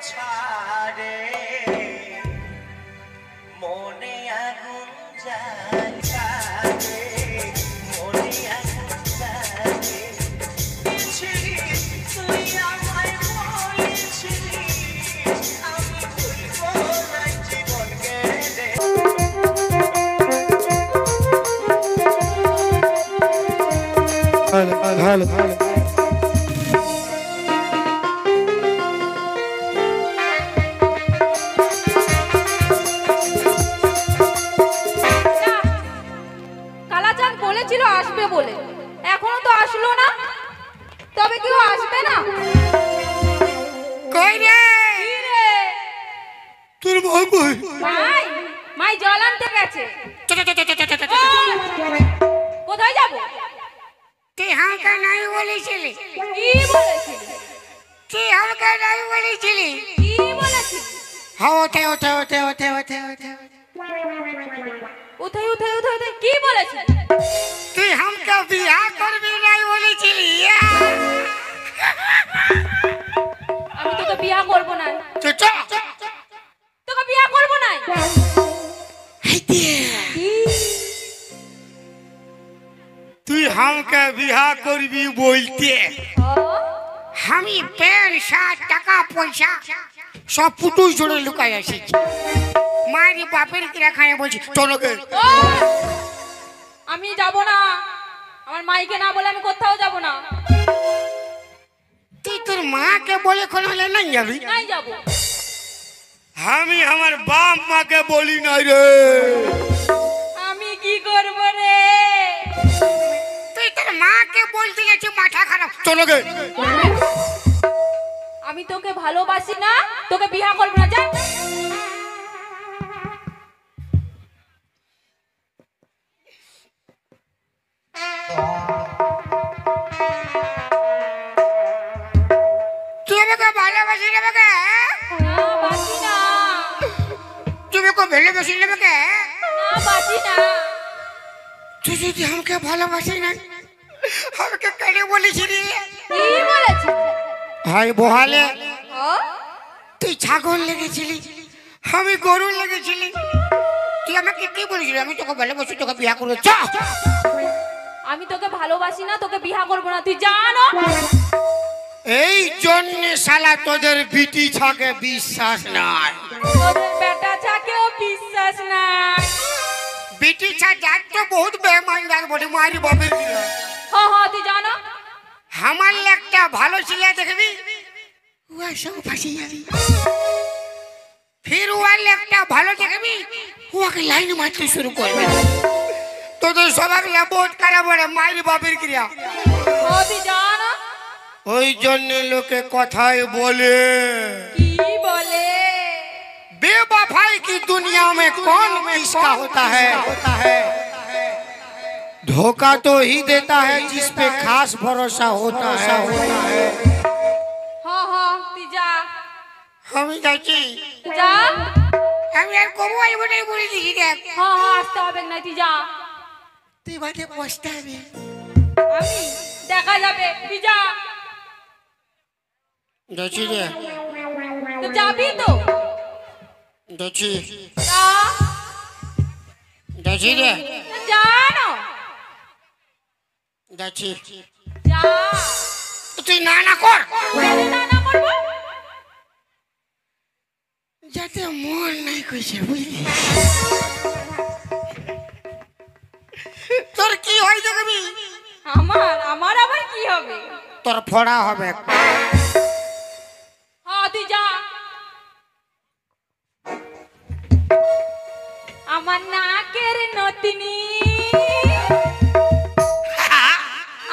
ছাড়ে মনে আগুন জ্বালে মনে আগুন জ্বালে তুই আমায় বলেছিলি আমি ভুলবো না জীবনকে ভালো আসবে বলে এখনো তো আসলো না তবে কেউ আসবে না কই রে কি রে তোর ভাই কই মাই মাই জল আনতে গেছে কোথায় যাব তুই আমাকে নাই বলেছিলি কি বলেছিলি তুই আমাকে নাই বলেছিলি কি বলেছিলি হ্যাঁ ওঠে ওঠে ওঠে ওঠে ওঠে ওঠে উঠে উঠে উঠে উঠে কি বলেছিলি তুই আমাকে বিয়া করবি নাই বলেছিলি আমি তোকে বিয়া করব না তোকে বিয়া করব না তুই আমাকে বিয়া করবি বলতে আমি প্যান্ট শার্ট টাকা পয়সা সব পুটুই জোড়ে লুকাই এসেছি মায়ের বাপের কিরা খায় বলছি চলোকে আমি যাব না আমার মাইকে না বলে আমি কোথাও যাব না তুই তোর মাকে বলে কোন হলে নাই যাবি নাই যাব আমি আমার বাপ মাকে বলি নাই রে আমি কি করব রে তুই তোর মাকে বলতে গেছিস মাথা খারাপ চলোকে আমি তোকে ভালোবাসি না তোকে বিয়া করব না যা তুই আমাকে ভালোবাসি না আমাকে না বাসি না তুমি কো ভালোবাসি না আমাকে না বাসি না তুই যদি আমাকে ভালোবাসি না আমাকে কেন বলেছিলি কি বলেছিস ভাই বহালে ও তুই ছাগল লেগেছিলি আমি গরু লেগেছিলি তুই আমাকে কি বলেছিলি আমি তোকে ভালোবাসি তোকে বিয়া করবো চা আমি তোকে ভালোবাসি না তোকে বিয়া করব না তুই জানো এই জন্য শালা তোদের বিটি ছাকে বিশ্বাস নাই তোদের বেটা ছাকেও বিশ্বাস নাই বিটি ছা যার তো বহুত বেমানদার বটে মারি বাপের গিলা হ্যাঁ হ্যাঁ তুই জানো আমার একটা ভালো ছেলে দেখবি ওয়া সব ফাঁসি যাবি ফির ওয়ার একটা ভালো দেখবি ওকে লাইন মারতে শুরু করবে তোদের সবাই বহুত খারাপ বলে মারি বাপের গিলা হ্যাঁ তুই জানো ওই জন্য লোকে কথাই বলে কি বলে बेवफाई की दुनिया में कौन किसका होता है धोखा तो ही देता है जिस पे खास भरोसा होता है হ্যাঁ হ্যাঁ তুই যা हम जाची যা हम यार को वो आई बने बोली थी देख হ্যাঁ হ্যাঁ আসতে হবে না তুই যা तू बाटे पछता है আমি দেখা যাবে তুই যা जाची रे তুই যাবি তো जाची যা जाची रे যা না जाची যা तू ना ना कर না না করবো जाते मन नहीं কইছে বুঝলি তোর কি হয় দেখবি আমার আবার কি হবে তোর ফড়া হবে হ্যাঁ তুই যা আমার নাকের নতিনি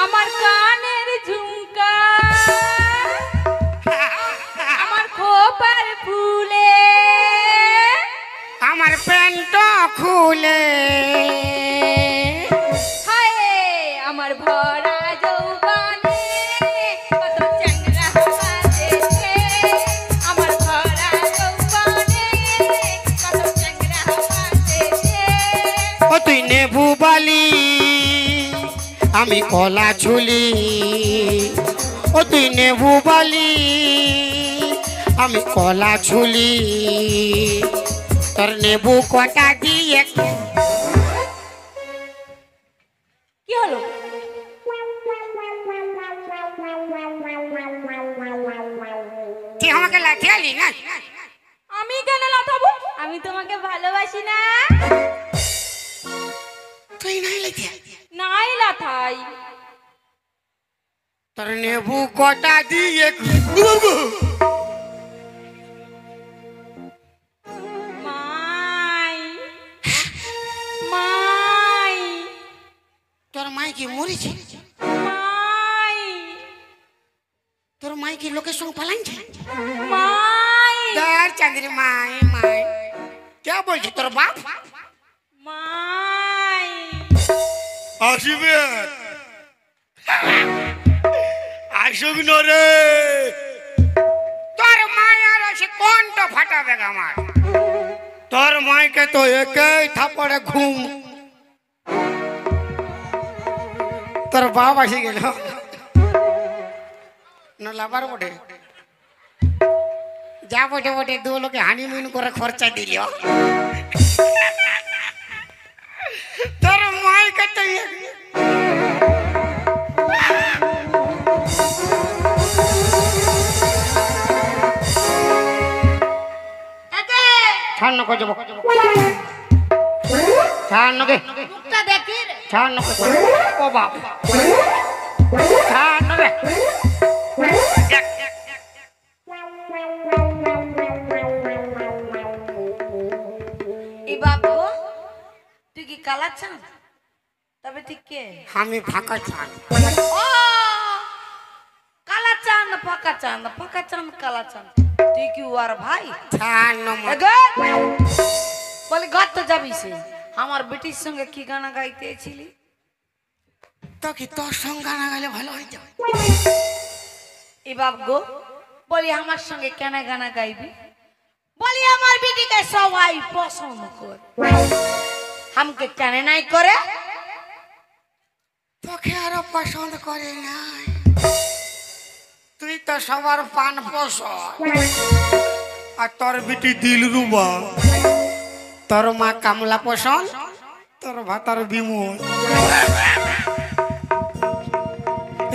আমার কানের ঝুমকা আমার খোপার ফুলে আমার প্যান্ট খুলে হায় আমার ভরা যৌবনে কত চ্যাংড়া হাসেছে আমার ভরা যৌবনে কত চ্যাংড়া হাসেছে ও তুই নেবু বালি আমি কলা ছুলি ও তুই নেবু বালি আমি কলা ঝুলি তোর নেবু কটা দিয়ে কি হলো? তুই আমাকে লাঠিয়ালি না? আমি কেন লাথাবো? আমি তোমাকে ভালোবাসি না। তুই নাই লাঠিয়া? নাই লাথাই। তোর নেবু কটা দিয়ে মাই মাই তোর মাই কি মরেছে? মাই তোর মাই কি লোকের সঙ্গে পালাইছে? মাই দার চাঁদরি মাই মাই কে বলছে তোর বাপ? মাই আসবে আসুক রে তোর মায়ের আছে কোনটা ফাটাবে আমার? তোর মাইকে তো একই থাপড়ে ঘুম। তোর বাপ আসে গেল লাবার বটে যা বটে বটে দু লোকে হানিমুন করে খরচা দিল। তোর মাইকে তো ছাড় না কজব ছাড় না গে মুখটা দেখি রে। ছাড় না ও বাপ ছাড় না গে এই বাবু তুই কি কালাচ্ছান? তবে ঠিক কে? আমি ফাঁকা ছাড় ও কালা চান না পাকা চান না পাকা চান কালা চান। তুই কি ওর ভাই? ছাড় না বলে ঘর তো যাবি সে। আমার বেটির সঙ্গে কি গানা গাইতেছিলি? তো কি তোর সঙ্গে গানা গাইলে ভালো হয়ে যাবে? এই বাপ গো বলি আমার সঙ্গে কেন গানা গাইবি? বলি আমার বেটিকে সবাই পছন্দ করে, আমাকে কেন নাই করে? তোকে আরো পছন্দ করে নাই, তুই তো সবার পান পছন্দ। আর তোর বিটি দিল রুবা, তোর মা কামলা পছন্দ, তোর ভাতার বিমল।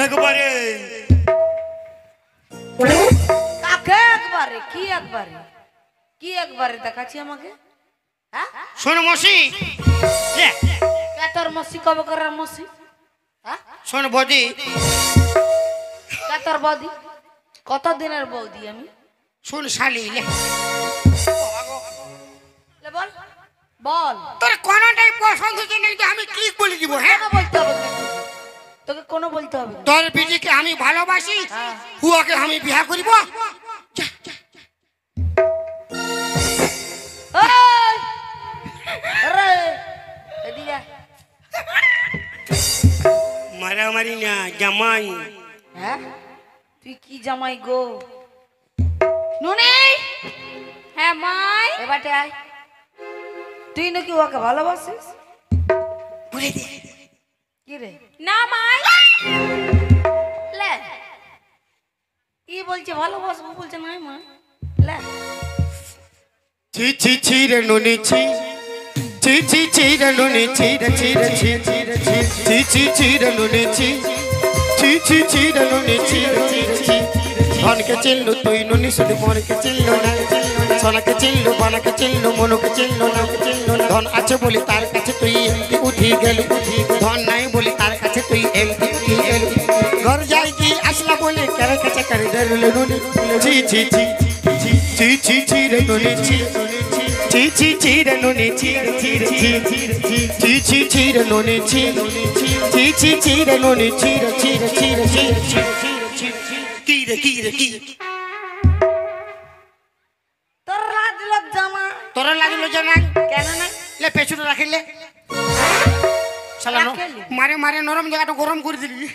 একবারে কাকে একবারে? কি একবারে? কি একবারে দেখাচ্ছি আমাকে? হ্যাঁ শোন মসি, কে তোর মসি কবে করার মসি? হ্যাঁ শোন বদি, কে তোর বৌদি? কত দিনের বৌদি আমি? শোন শালি, লে বল বল। তোর কোনটাই পছন্দ হচ্ছে না, আমি কি বলে দিব? হ্যাঁ কেন বলতে হবে? তোকে কোনো বলতে হবে না। তোর বিটিকে আমি ভালোবাসি, হুয়াকে আমি বিয়া করিব। যা, যা। এই! আরে, এদিকে আয়। মারামারি না জামাই। হ্যাঁ তুই কি জামাই গো? নুনি হ্যাঁ মাই এবারে আয়। তুই নাকি ওকে ভালোবাসিস? বলে দে কি রে? না মাই লে ই বলছে ভালোবাসবো, বলছে নাই মা লে। ছি ছি ছি রে নুনি ছি, ছি ছি ছি রে নুনি ছি রে ছি রে ছি ছি রে ছি, ছি ছি ছি রে নুনি ছি, ছি ছি ছি রে নুনি ছি রে ছি রে ছি। ধনকে চিনলু তুই নুনি, শুধু মনকে চিনলু না, সোনাকে চিনলু বানাকে চিনলু মনুকে চিনলু না। ধন আছে বলি তার কাছে তুই এমনি উঠি গেলু, ধন নাই বলি তার কাছে তুই এমনি উঠি গেলু। ঘর যাই কি আসলা বলে কারে কাছে করে ধরলু নুনি, ছি ছি ছি ছি ছি ছি রে নুনি ছি, ছি ছি ছি রে নুনি ছি রে ছি রে ছি, ছি ছি ছি রে নুনি ছি, ছি ছি ছি রে নুনি ছি রে ছি রে ছি রে ছি রে ছি। কি রে কি রে কি? তোর রাত লোক জামা তোরা লাগলো জানা কেন না? লে পেছনে রাখিলে শালা মারে মারে নরম জায়গাটা গরম করে দিলি।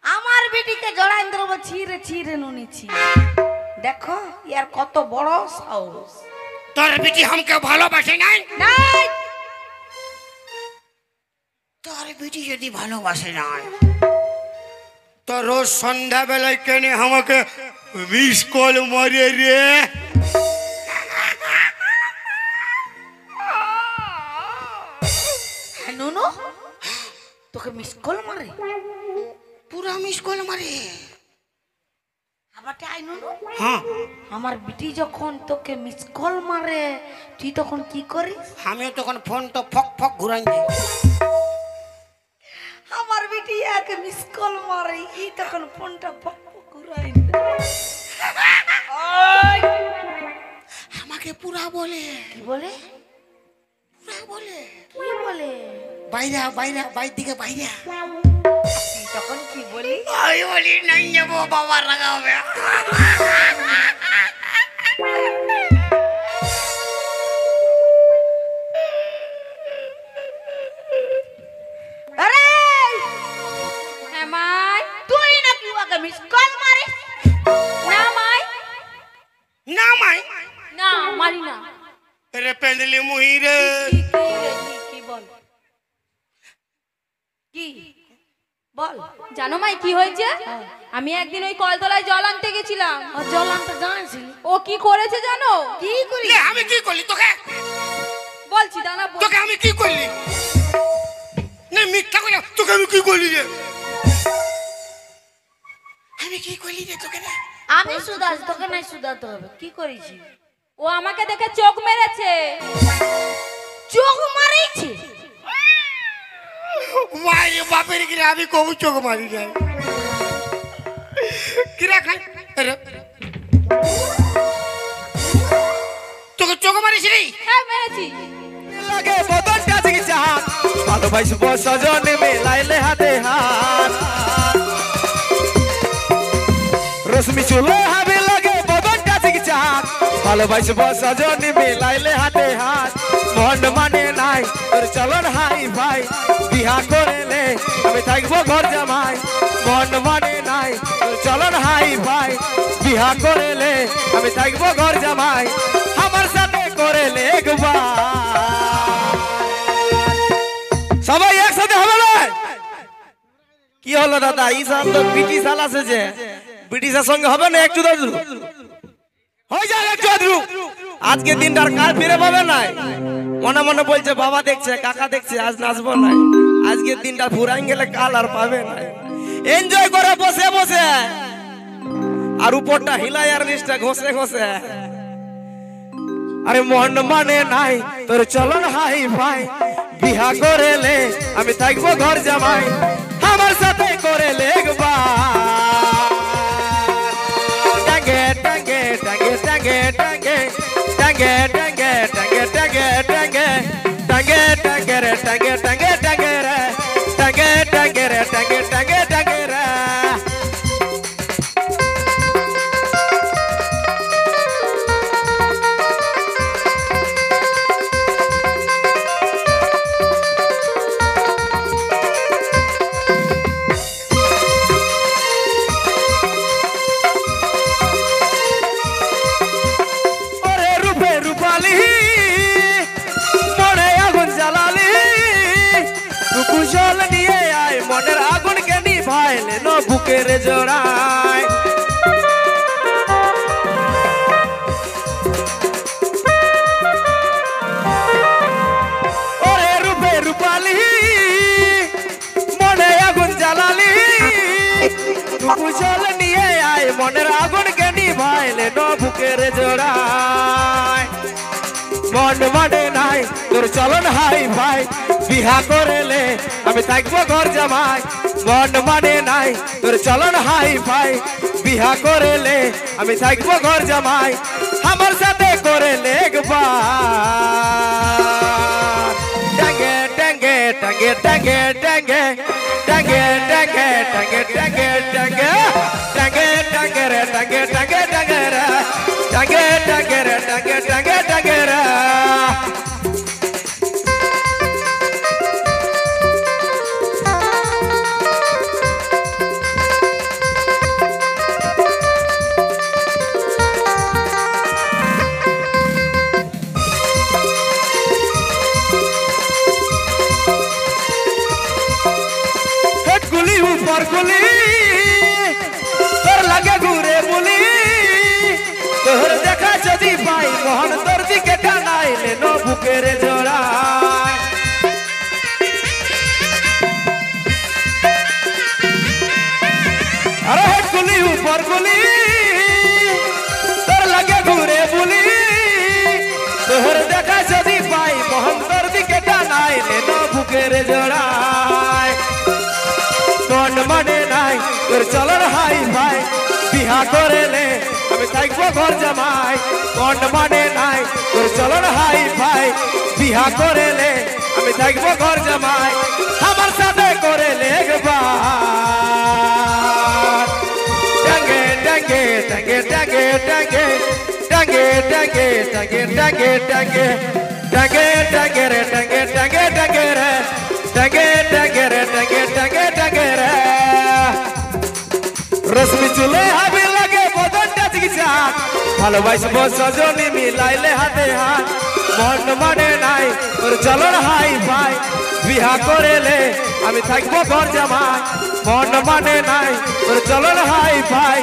আমার বেটিকে জড়াই দেবো ছিঁড়ে ছিঁড়ে নুনিছি। দেখো ইয়ার কত বড় সাহস। তোর বেটি আমাকে ভালোবাসে নাই? নাই তোর বেটি যদি ভালোবাসে নাই তো রোজ সন্ধ্যা বেলায় কেনে আমাকে মিস কল মারে রে। হ্যাঁ নুনু, তোকে মিস কল মারে? পুরা মিস কল মারে। আবার আই নুনু, হ্যাঁ আমার বিটি যখন তোকে মিস কল মারে তুই তখন কি করিস? আমিও তখন ফোন তো ফক ফক ঘুরাই দিই। আমার বিটি এক মিস কল মারে ই তখন ফোনটা ফক ফক ঘুরাই। আমাকে পুরা বলে। কি বলে? পুরা বলে। কি বলে? বাইরে বাইরে বাইর দিকে বাইরে। তুই তখন কি বলি? আমি বলি নাই যাবো, বাবা রাগা হবে। আরে হ্যাঁ মাই। তুই নাকি ওকে মিস কল মারিস? না মাই, না মাই না মারি না। রে পেন্ডলি মুহি রে। কি বল? কি বল? জানো মাই কি হয়েছে? আমি একদিন ওই কলতলায় জল আনতে গেছিলাম। জল আনতে জানিস? ও কি করেছে জানো? কি করি? লে আমি কি করলি তোকে? বলছি দানা তোকে আমি কি করলি? না মিথ্যা করে তোকে আমি কি করলি রে? আমি কি করলি রে তোকে রে? আমি সুদাস, তোকে নাই সুদাতে হবে। কি করেছি? ও আমাকে দেখে চোখ মেরেছে। চোখ মারিছি? মায়ের বাপের কিরে আমি কবু চোখ মারি যাই কিরা খাই রে? তোকে চোখ মারিস রে? হ্যাঁ মেরেছি। লাগে বদনটা জিগিছে হাত ভালোবাসব সজন মেলাইলে হাতে হাত রশ্মি চুলে হাবি লাগে বদনটা জিগিছে হাত ভালোবাসব সজন মেলাইলে হাতে হাত মন মানে নাই তোর চলন হাই ভাই বিহা করেলে আমি থাকবো ঘর জামাই মন মানে নাই তোর চলন হাই ভাই বিহা করেলে আমি থাকবো ঘর জামাই আমার সাথে করেলে একবার সবাই একসাথে হবে না কি হলো দাদা এই সাল তো ব্রিটিশ সাল আছে যে ব্রিটিশের সঙ্গে হবে না একটু দাদু হয়ে যাবে একটু দাদু আজকে দিনটার কাল ফিরে পাবে না মনে মনে বলছে বাবা দেখছে কাকা দেখছে আজ নাচবো না আজকের দিনটা ফুরাই গেলে কাল আর পাবে না এনজয় করে বসে বসে আর উপরটা হিলাই আর নিচটা ঘষে ঘষে আরে মন মানে নাই তোর চলন হাই ভাই বিহা করেলে আমি থাকবো ঘর জামাই আমার সাথে করেলে একবার টাঙ্গে টাঙ্গে টাঙ্গে টাঙ্গে টাঙ্গে টাঙ্গে টাঙ্গে টাঙ্গে টাঙ্গে টাঙ্গে টাঙ্গে রে টাঙ্গে টাঙ্গে টাঙ্গে রে টাঙ্গে টাঙ্গে রে টাঙ্গে টাঙ্গে টাঙ্গে রে কুশল নিয়ে আয় মনের আগুন কে নিভাইলে ন বুকের জোড়ায় ওরে রূপে রূপালি মনে আগুন জ্বালালি কুশল নিয়ে আয় মনের আগুন কে নিভাইলে ন বুকের জোড়ায় মন মানে নাই তোর চলন হাই ভাই বিহা করেলে আমি থাকবো ঘর জামাই মন মানে নাই তোর চলন হাই ভাই বিহা করেলে আমি থাকবো ঘর জামাই আমার সাথে করেলে একবার টাঙ্গে টাঙ্গে টাঙ্গে টাঙ্গে টাঙ্গে টাঙ্গে টাঙ্গে টাঙ্গে টাঙ্গে টাঙ্গে টাঙ্গে টাঙ্গে রে টাঙ্গে টাঙ্গে টাঙ্গে রে টাঙ্গে টাঙ্গে রে টাঙ্গে টাঙ্গে টাঙ্গে রে গুলি উপর গুলি তোর লাগে ঘুরে বলি বুকের জোড়ায় আরে গুলি উপর গুলি তোর লাগে ঘুরে বুলি তোর দেখা যদি পাই মহন্তর দিকে টানাই লেন বুকের জোড়ায় কোন মানে নাই তোর চলর হাই ভাই বিহা করেলে আমি থাকবো ঘর জামাই কোন মানে নাই তোর চলর হাই ভাই বিহা করেলে আমি থাকবো ঘর জামাই আমার সাথে করেলে একবার টাঙ্গে টাঙ্গে টাঙ্গে টাঙ্গে টাঙ্গে টাঙ্গে টাঙ্গে টাঙ্গে টাঙ্গে টাঙ্গে টাঙ্গে টাঙ্গে রে টাঙ্গে টাঙ্গে টাঙ্গে রে টাঙ্গে টাঙ্গে রে টাঙ্গে টাঙ্গে টাঙ্গে রে রশ্মি চুলে হাবি লাগে বদনটা চিকিৎসা ভালোবাসবো সজনী মিলাইলে হাতে হাত মন মানে নাই তোর চলর হাই ভাই বিহা করেলে আমি থাকবো ঘর জামাই মন মানে নাই তোর চলর হাই ভাই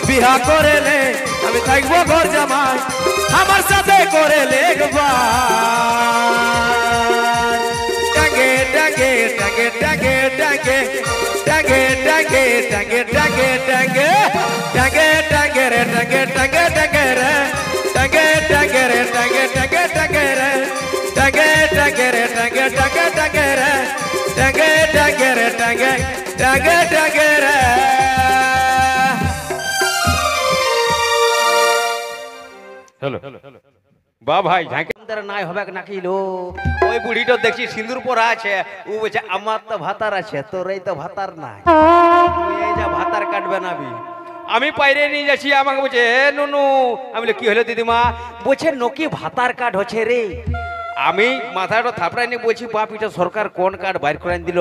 বিহা করেলে আমি থাকবো ঘর জামাই আমার সাথে করেলে একবার টাঙ্গে টাঙ্গে টাঙ্গে টাঙ্গে টাঙ্গে টাঙ্গে টাঙ্গে টাঙ্গে টাঙ্গে টাঙ্গে টাঙ্গে টাঙ্গে রে টাঙ্গে টাঙ্গে টাঙ্গে রে টাঙ্গে টাঙ্গে রে টাঙ্গে টাঙ্গে টাঙ্গে রে টাঙ্গে টাঙ্গে রে টাঙ্গে টাঙ্গে টাঙ্গে রে টাঙ্গে টাঙ্গে রে টাঙ্গে টাঙ্গে টাঙ্গে রে হ্যালো বা ভাই ঝাঁকে নাই হবে নাকি লো ওই বুড়িটা দেখছি সিঁদুর পরা আছে ও বলছে আমার তো ভাতার আছে তোর এই তো ভাতার নাই তুই এই যা ভাতার কাটবে নাবি আমি পাইরে নিয়ে যাচ্ছি আমাকে বলছে এ নুনু আমি বলি কি হলো দিদিমা বলছে নকি ভাতার কার্ড হচ্ছে রে আমি মাথাটা থাপড়াই নিয়ে বলছি বাপ এটা সরকার কোন কার্ড বাইর করে দিল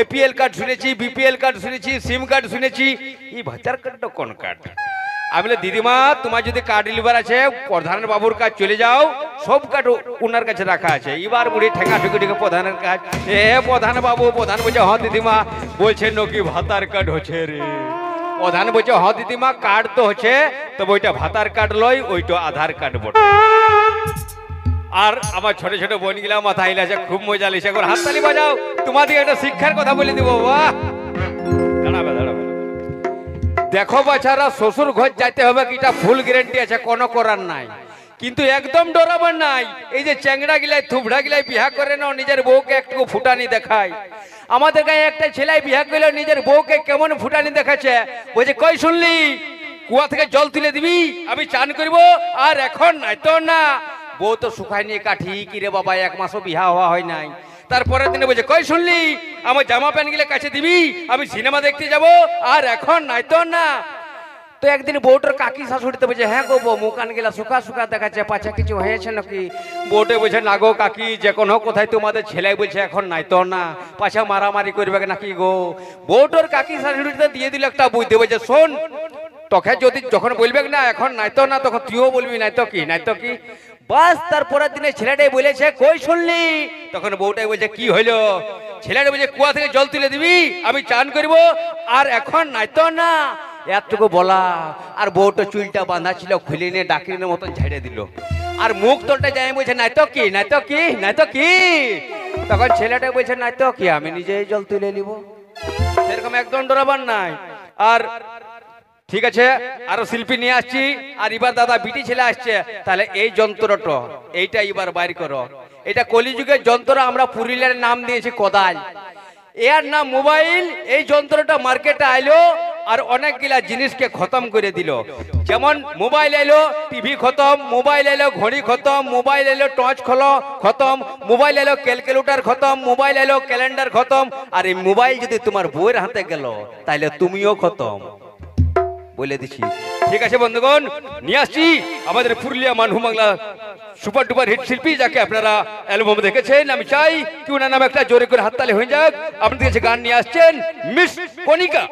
এপিএল কার্ড শুনেছি বিপিএল কার্ড শুনেছি সিম কার্ড শুনেছি এই ভাতার কার্ডটা কোন কার্ড আমি বলি দিদিমা তোমার যদি কার্ড লিভার আছে প্রধান বাবুর কাজ চলে যাও সব কার্ড ওনার কাছে রাখা আছে এবার বুড়ি ঠেকা ঠুকি ঠেকে প্রধানের কাজ এ প্রধান বাবু প্রধান বলছে হ্যাঁ দিদিমা বলছে নকি ভাতার কার্ড হচ্ছে রে প্রধান বলছে হ্যাঁ দিদিমা কার্ড তো হচ্ছে তবে ওইটা ভাতার কার্ড লয় ওইটা আধার কার্ড বটে আর আমার ছোট ছোট বোন গিলা মাথা হিলাছে খুব মজা লিছে এখন হাততালি বাজাও তোমাদের একটা শিক্ষার কথা বলে দিব বাবা দাঁড়াবে দাঁড়াবে দেখো বাচ্চারা শ্বশুর ঘর যাইতে হবে কি এটা ফুল গ্যারান্টি আছে কোনো করার নাই কিন্তু একদম ডরাবার নাই এই যে চ্যাংড়া গিলাই থুবড়া গিলাই বিয়া করে না নিজের বউকে একটু ফুটানি দেখায় আমাদের গায়ে একটা ছেলে বিয়া করলে নিজের বউকে কেমন ফুটানি দেখাচ্ছে বলছে কই শুনলি কুয়া থেকে জল তুলে দিবি আমি চান করব আর এখন নাই তো না বউ তো শুকায় নিয়ে কাঠি কি রে বাবা এক মাসও বিয়া হওয়া হয় নাই তারপরের দিনে বলছে কই শুনলি আমার জামা প্যান্ট গিলে কাছে দিবি আমি সিনেমা দেখতে যাব আর এখন নাই তো না তো একদিন বউটার কাকি শাশুড়িতে বলছে হ্যাঁ গো বউ মুখ কান গেলা শুকা শুকা দেখাচ্ছে পাছা কিছু হয়েছে নাকি বউটে বলছে না গো কাকি যে কোনো কোথায় তোমাদের ছেলে বলছে এখন নাই তো না পাছা মারামারি করবে নাকি গো বউটার কাকি শাশুড়িতে দিয়ে দিল একটা বুঝতে বলছে শোন তোকে যদি যখন বলবে না এখন নাই তো না তখন তুইও বলবি নাই তো কি নাই তো কি বাস তারপরের দিনে ছেলেটাই বলেছে কই শুনলি তখন বউটাই বলছে কি হইলো ছেলেটা বলছে কুয়া থেকে জল তুলে দিবি আমি চান করব আর এখন নাই তো না এতটুকু বলা আর বউটা চুলটা বাঁধা ছিল খুলে নিয়ে ডাকিনের মতন ঝেড়ে দিল আর মুখ তোলটা যাই বলছে নাই তো কি নাই তো কি নাই তো কি তখন ছেলেটা বলছে নাই তো কি আমি নিজেই জল তুলে নিব সেরকম একদম ডরাবার নাই আর ঠিক আছে আরো শিল্পী নিয়ে আসছি আর এবার দাদা বিটি ছেলে আসছে তাহলে এই যন্ত্রটা এইটা এবার বাইর করো এটা কলিযুগের যন্ত্র আমরা পুরুলিয়ার নাম দিয়েছি কোদাল এর নাম মোবাইল এই যন্ত্রটা মার্কেটে আইলো আর অনেকগুলা জিনিসকে খতম করে দিল যেমন মোবাইল এলো টিভি খতম মোবাইল এলো ঘড়ি খতম মোবাইল এলো টর্চ খতম মোবাইল এলো ক্যালকুলেটর খতম মোবাইল এলো ক্যালেন্ডার খতম আর এই মোবাইল যদি তোমার বউয়ের হাতে গেল তাহলে তুমিও খতম বলে দিচ্ছি ঠিক আছে বন্ধুগণ নিয়ে আসছি আমাদের পুরুলিয়া মানহু বাংলা সুপার ডুপার হিট শিল্পী যাকে আপনারা অ্যালবাম দেখেছেন আমি চাই কি ওনার নামে একটা জোরে করে হাততালি হয়ে যাক আপনাদের কাছে গান নিয়ে আসছেন মিস কণিকা